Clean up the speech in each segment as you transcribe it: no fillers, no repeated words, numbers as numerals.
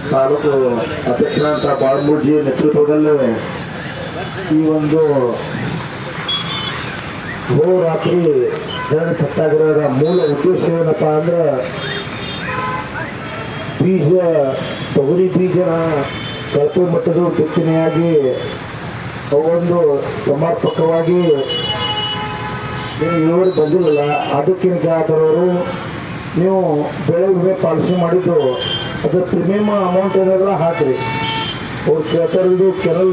ತಾಲೂಕು ಅಧ್ಯಕ್ಷರಂತ ಬಾಳಮೂರ್ಜಿ ನೇತೃತ್ವದಲ್ಲಿ ಈ ಒಂದು ರಾತ್ರಿ ಧರಣಿ ಸತ್ಯಾಗ್ರಹದ ಮೂಲ ಉದ್ದೇಶ ಏನಪ್ಪ ಅಂದ್ರೆ ತೊಗರಿ ಬೀಜನ ಕಳಪೆ ಮಟ್ಟದ ಬಿತ್ತನೆಯಾಗಿ ಒಂದು ಸಮರ್ಪಕವಾಗಿ ಇಳುವರಿ ಬಂದಿರಲಿಲ್ಲ. ಅದಕ್ಕಿಂತ ಆದವರು ನೀವು ಬೆಳೆ ವಿಮೆ ಪಾಲಿಸಿ ಮಾಡಿದ್ದು ಅದರ ಪ್ರೀಮಿಯಂ ಅಮೌಂಟ್ ಏನೆಲ್ಲ ಹಾಕ್ರಿ. ಅವ್ರು ಕೇಳ್ತಾ ಇರೋದು ಕೆನಲ್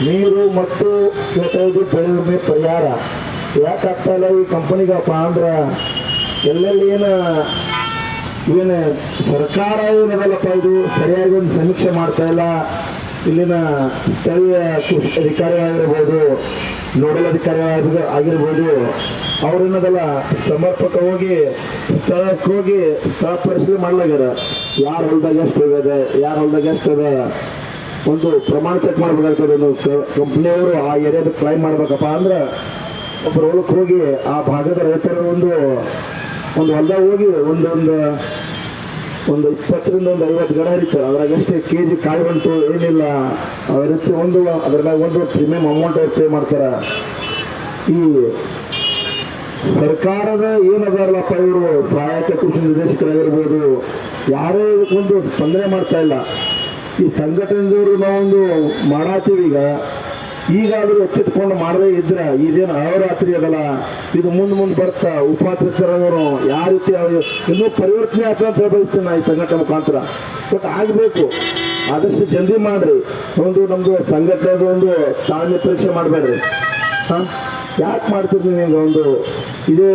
ನೀರು ಮತ್ತು ಕೇಳ್ತಾ ಇದ್ದು ಬೆಳೆ ವಿಮೆ ಪರಿಹಾರ ಯಾಕೆ ಆಗ್ತಾ ಇಲ್ಲ ಈ ಕಂಪನಿಗಪ್ಪ ಅಂದ್ರೆ ಎಲ್ಲೆಲ್ಲಿ ಏನು ಸರ್ಕಾರ ಏನದಲ್ಲಪ್ಪ ಇದು ಸರಿಯಾಗಿ ಒಂದು ಸಮೀಕ್ಷೆ ಮಾಡ್ತಾ ಇಲ್ಲ. ಇಲ್ಲಿನ ಸ್ಥಳೀಯ ಕೃಷಿ ಅಧಿಕಾರಿ ಆಗಿರ್ಬೋದು, ನೋಡಲ್ ಅಧಿಕಾರಿ ಆಗಿರ್ಬೋದು, ಅವ್ರೇನದಲ್ಲ ಸಮರ್ಪಕವಾಗಿ ಸ್ಥಳಕ್ಕೆ ಹೋಗಿ ಸ್ಥಳ ಪರಿಶೀಲನೆ ಮಾಡ್ಲಾಗ್ಯಾರ. ಯಾರ ಹೊಲ್ದಾಗ ಎಷ್ಟು ಹೋಗ್ಯದ, ಯಾರ ಹೊಲ್ದಾಗ ಎಷ್ಟು ಅದ ಒಂದು ಪ್ರಮಾಣ ಚೆಕ್ ಮಾಡ್ಬೇಕಾಗ್ತದೆ. ಒಂದು ಕಂಪ್ನಿಯವರು ಆ ಏರಿಯಾದ ಕ್ಲೈಮ್ ಮಾಡ್ಬೇಕಪ್ಪ ಅಂದ್ರೆ ಒಬ್ಬರು ಹೊಲಕ್ಕೆ ಹೋಗಿ ಆ ಭಾಗದ ರೈತರ ಒಂದು ಹೊಲ್ದಾಗ ಹೋಗಿ ಒಂದು 20ರಿಂದ 50 ಗಡ ಹರಿತಾರೆ. ಅದ್ರಾಗ ಎಷ್ಟು ಕೆಜಿ ಕಾಯಿ ಬಂತು ಏನಿಲ್ಲ ಅದ್ರ ರೀತಿ ಅದ್ರ ಮ್ಯಾಗ ಒಂದು ಪ್ರೀಮಿಯಂ ಅಮೌಂಟ್ ಅವ್ರು ಪೇ ಮಾಡ್ತಾರೆ. ಈ ಸರ್ಕಾರದ ಏನದಾರಲ್ಲಪ್ಪ ಇವರು ಸಹಾಯಕ ಕೃಷಿ ನಿರ್ದೇಶಕರಾಗಿರ್ಬೋದು ಯಾರೇ ಇದಕ್ಕೊಂದು ಸ್ಪಂದನೆ ಮಾಡ್ತಾ ಇಲ್ಲ. ಈ ಸಂಘಟನೆದವರು ನಾವೊಂದು ಮಾಡಾತೀವಿ. ಈಗಾದರೂ ಎಚ್ಚೆತ್ಕೊಂಡು ಮಾಡದೇ ಇದ್ರೆ ಇದೇನು ಅಹೋರಾತ್ರಿ ಅದಲ್ಲ, ಇದು ಮುಂದೆ ಬರ್ತಾ ಉಪವಾಸರವರು ಯಾವ ರೀತಿ ಇನ್ನೂ ಪರಿವರ್ತನೆ ಆಗ್ತದೆ ಅಂತ ಹೇಳ್ತೀನಿ ನಾ ಈ ಸಂಘಟನೆ ಮುಖಾಂತರ. ಬಟ್ ಆಗಬೇಕು, ಆದಷ್ಟು ಜಲ್ದಿ ಮಾಡ್ರಿ. ನಮ್ದು ಸಂಘಟನೆದು ಒಂದು ತಾಳ್ಮೆ ಪರೀಕ್ಷೆ ಮಾಡಬೇಡ್ರಿ. ಯಾಕೆ ಮಾಡ್ತಿರ್ತೀನಿ ನಿಮ್ಗೆ ಇದೇ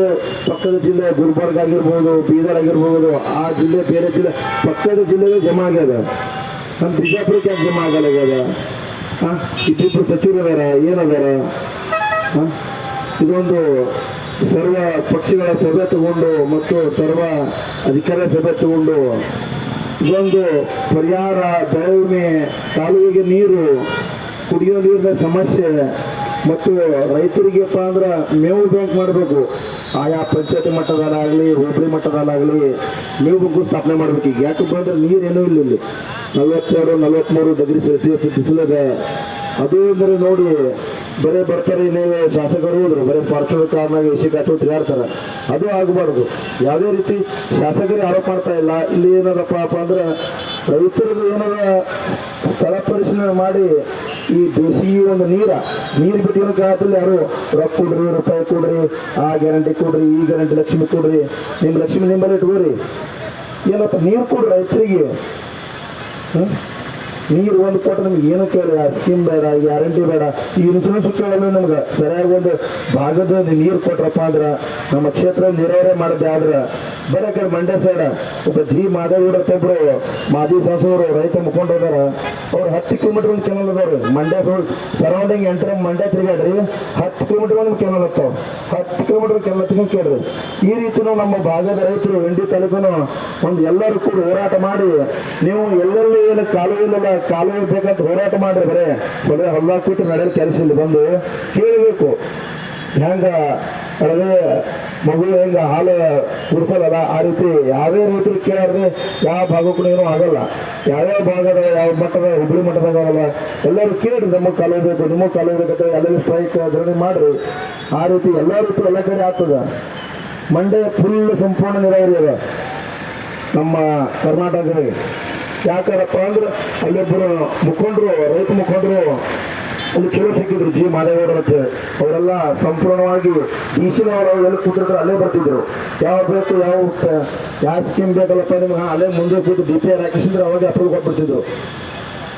ಪಕ್ಕದ ಜಿಲ್ಲೆ ಗುಲ್ಬರ್ಗ ಆಗಿರ್ಬೋದು, ಬೀದರ್ ಆಗಿರ್ಬೋದು, ಆ ಜಿಲ್ಲೆ ಬೇರೆ ಜಿಲ್ಲೆ ಪಕ್ಕದ ಜಿಲ್ಲೆಗೆ ಜಮಾ ಆಗ್ಯದ. ನಮ್ಮ ಬಿಜಾಪುರಕ್ಕೆ ಯಾಕೆ ಜಮಾ ಆಗಲ್ಲಾಗ್ಯದ? ಇಬ್ಬಿಬ್ಬರು ಸಚಿವರು ಅದಾರ, ಏನದಾರ? ಇದೊಂದು ಸರ್ವ ಪಕ್ಷಿಗಳ ಸಭೆ ತಗೊಂಡು ಮತ್ತು ಸರ್ವ ಅಧಿಕಾರಿಗಳ ಸಭೆ ತಗೊಂಡು ಇದೊಂದು ಪರಿಹಾರ, ಬೆಳೆ ವಿಮೆ, ಕಾಲುವೆಗೆ ನೀರು, ಕುಡಿಯೋ ನೀರಿನ ಸಮಸ್ಯೆ ಮತ್ತು ರೈತರಿಗೆಪ್ಪ ಅಂದ್ರೆ ಮೇವು ಬ್ಯಾಂಕ್ ಮಾಡಬೇಕು. ಆಯಾ ಪಂಚಾಯತಿ ಮಟ್ಟದಲ್ಲಾಗಲಿ, ಹೋಬಳಿ ಮಟ್ಟದಲ್ಲಾಗಲಿ ಮೇವು ಬ್ಯಾಂಕು ಸ್ಥಾಪನೆ ಮಾಡಬೇಕು. ಈಗ ಯಾಕೆ ಬಂದ್ರೆ ನೀರೇನೂ ಇಲ್ಲ. ಇಲ್ಲಿ 42-43 ಡಿಗ್ರಿ ಸೆಲ್ಸಿಯಸ್ ಬಿಸಿಲಿದೆ. ಅದು ಅಂದರೆ ನೋಡಿ ಬರೀ ಬರ್ತಾರೆ ನೀವು ಶಾಸಕರು ಹೋದ್ರು ಬರೀ ಫಾರ್ಚುನರ್ ಕಾರ್ನಾಗ ಎಸಿ ಕಾಚು ತಿರುಗಾಡ್ತಾರೆ. ಅದು ಆಗಬಾರ್ದು. ಯಾವುದೇ ರೀತಿ ಶಾಸಕರಿಗೆ ಆರೋಪ ಮಾಡ್ತಾ ಇಲ್ಲ. ಇಲ್ಲಿ ಏನದಪ್ಪ ಅಂದ್ರೆ ರೈತರಿಗೆ ಏನದ ಸ್ಥಳ ಪರಿಶೀಲನೆ ಮಾಡಿ ಈ ಬೇಸಿಗೆ ಒಂದು ನೀರು ಬಿಟ್ಟು ಕಾಲದಲ್ಲಿ ಯಾರು ರೊಕ್ಕ ಕೊಡ್ರಿ, ರೂಪಾಯಿ ಕೊಡ್ರಿ, ಆ ಗ್ಯಾರಂಟಿ ಕೊಡ್ರಿ, ಈ ಗ್ಯಾರಂಟಿ ಲಕ್ಷ್ಮಿ ಕೊಡ್ರಿ, ನಿಮ್ಮ ಲಕ್ಷ್ಮಿ ನಿಮ್ಮಲ್ಲಿ ಇಟ್ಕೋರಿ, ಏನಪ್ಪ ನೀರು ಕೊಡ್ರಿ ರೈತರಿಗೆ. ನೀರು ಒಂದು ಕೊಟ್ಟು ನಮ್ಗೆ ಏನು ಕೇಳಿ, ಆ ಸ್ಕೀಮ್ ಬೇಡ, ಗ್ಯಾರಂಟಿ ಬೇಡ, ಈ ಇನ್ಸೂರೆನ್ಸ್ ಕೇಳಲ್ಲ. ನಮ್ಗೆ ಸರಿಯಾಗಿ ಒಂದು ಭಾಗದ ನೀರು ಕೊಟ್ರಪ್ಪ ಅಂದ್ರೆ ನಮ್ಮ ಕ್ಷೇತ್ರ ನೀರಾವರಿ ಮಾಡಿದ್ದೆ ಆದ್ರೆ ಬರೀ ಕಡೆ ಮಂಡ್ಯ ಸೈಡ ಒಬ್ಬ ಮಾದೇಗೌಡರು ಮಾದಿ ಸಂಸದರು ರೈತ ಮುಖಂಡ ಹೋದಾರ. ಅವ್ರು 10 ಕಿಲೋಮೀಟರ್ ಒಂದು ಕೆನಲ್ ಅದಾವ್ರಿ. ಮಂಡ್ಯ ಸರೌಂಡಿಂಗ್ ಎಂಟ್ರ ಮಂಡ್ಯ ತಿರುಗಾಡ್ರಿ 10 ಕಿಲೋಮೀಟರ್ ಒಂದು ಕೆನಲ್ ಹತ್ತಾವ. 10 ಕಿಲೋಮೀಟರ್ ಕೆನಲ್ ಕೇಳ್ರಿ. ಈ ರೀತಿ ನಮ್ಮ ಭಾಗದ ರೈತರು ಎಂಡಿ ತಾಲೂಕನು ಎಲ್ಲರೂ ಕೂಡ ಹೋರಾಟ ಮಾಡಿ ನೀವು ಎಲ್ಲೆಲ್ಲಿ ಏನು ಕಾಲುವೆ ಬೇಕಂತ ಹೋರಾಟ ಮಾಡ್ರಿ. ಬರೇ ಹೊಲ್ದಾಗ ಕೂತು ನಡೆಯಲು ಕೆಲಸ ಇಲ್ಲಿ ಬಂದು ಕೇಳಬೇಕು. ಹೆಂಗ ಅದೇ ಮಗು ಹೆಂಗ ಹಾಲು ಕುಡಿಸಲ್ಲ ಆ ರೀತಿ ಯಾವುದೇ ರೈತರು ಕೇಳಾರ್ದೆ ಯಾವ ಭಾಗಕ್ಕೂ ಏನೂ ಆಗಲ್ಲ. ಯಾವ್ಯಾವ ಭಾಗದ ಯಾವ ಮಟ್ಟದ ಹುಬ್ಳಿ ಮಟ್ಟದಾಗಲ್ಲ ಎಲ್ಲರೂ ಕೇಳ್ರಿ. ನಮಗೆ ಕಾಲುವೆ ಬೇಕು, ನಿಮಗೆ ಕಾಲುವೆ ಬೇಕಂತ ಎಲ್ಲರೂ ಸ್ಟ್ರೈಕ್ ಧರಣಿ ಮಾಡ್ರಿ. ಆ ರೀತಿ ಎಲ್ಲ ರೀತಿ ಎಲ್ಲ ಕಡೆ ಆಗ್ತದ. ಮಂಡ್ಯ ಫುಲ್ ಸಂಪೂರ್ಣ ನೀರಾವರಿ ಅದ ನಮ್ಮ ಕರ್ನಾಟಕದಲ್ಲಿ. ಯಾಕಂದ್ರಪ್ಪ ಅಂದ್ರೆ ಅಲ್ಲಿಬ್ಬರು ಮುಖಂಡರು, ರೈತ ಮುಖಂಡರು ಒಂದು ಚಲೋ ಸಿಕ್ಕಿದ್ರು, ಮಾದೇಗೌಡರು ಅಂತ. ಅವರೆಲ್ಲ ಸಂಪೂರ್ಣವಾಗಿ ಈಶಿನ ಅವರು ಎಲ್ಲಿ ಕೂತಿರ್ತಾರೆ ಅಲ್ಲೇ ಬರ್ತಿದ್ರು. ಯಾವ ಬೇಕು ಯಾವ ಸ್ಕೀಮ್ ಬೇಕಲ್ಲಪ್ಪ ನಿಮ್ಗೆ ಅಲ್ಲೇ ಮುಂದೆ ಕೂತು DPR ಹಾಕಿಸಿದ್ರೆ ಅವಾಗ ಅಪ್ರೂವ್ ಕೊಟ್ಬಿಡ್ತಿದ್ರು.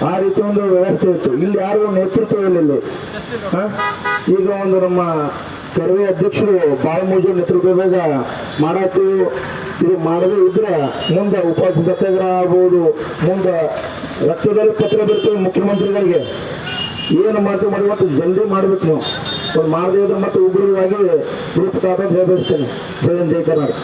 ಆ ರೀತಿ ಒಂದು ವ್ಯವಸ್ಥೆ ಇತ್ತು. ಇಲ್ಲಿ ಯಾರು ನೇತೃತ್ವ ಇಲ್ಲ. ಇಲ್ಲಿ ಈಗ ನಮ್ಮ ಕರವೇ ಅಧ್ಯಕ್ಷರು ಬಾಳಮೂಜಿ ನೇತೃತ್ವದಾಗ ಮಾಡಾತೀವಿ. ಇದು ಮಾಡದೇ ಇದ್ರೆ ಮುಂದೆ ಉಪವಾಸ ಸತ್ಯಾಗ್ರಹ ಆಗ್ಬೋದು, ಮುಂದೆ ರಕ್ತದಲ್ಲಿ ಪತ್ರ ಬರ್ತೇವೆ ಮುಖ್ಯಮಂತ್ರಿಗಳಿಗೆ. ಏನು ಮಾಡ್ತೀವಿ ಮಾಡಿ ಮತ್ತೆ ಜಲ್ದಿ ಮಾಡ್ಬೇಕು. ನೀವು ಮಾಡದೇ ಇದ್ರೆ ಮತ್ತೆ ಉಗ್ರವಾಗಿ ರೂಪ ಹೇಳ್ಬಯಸ್ತೇನೆ. ಜೈ ಕರ್ನಾಟಕ.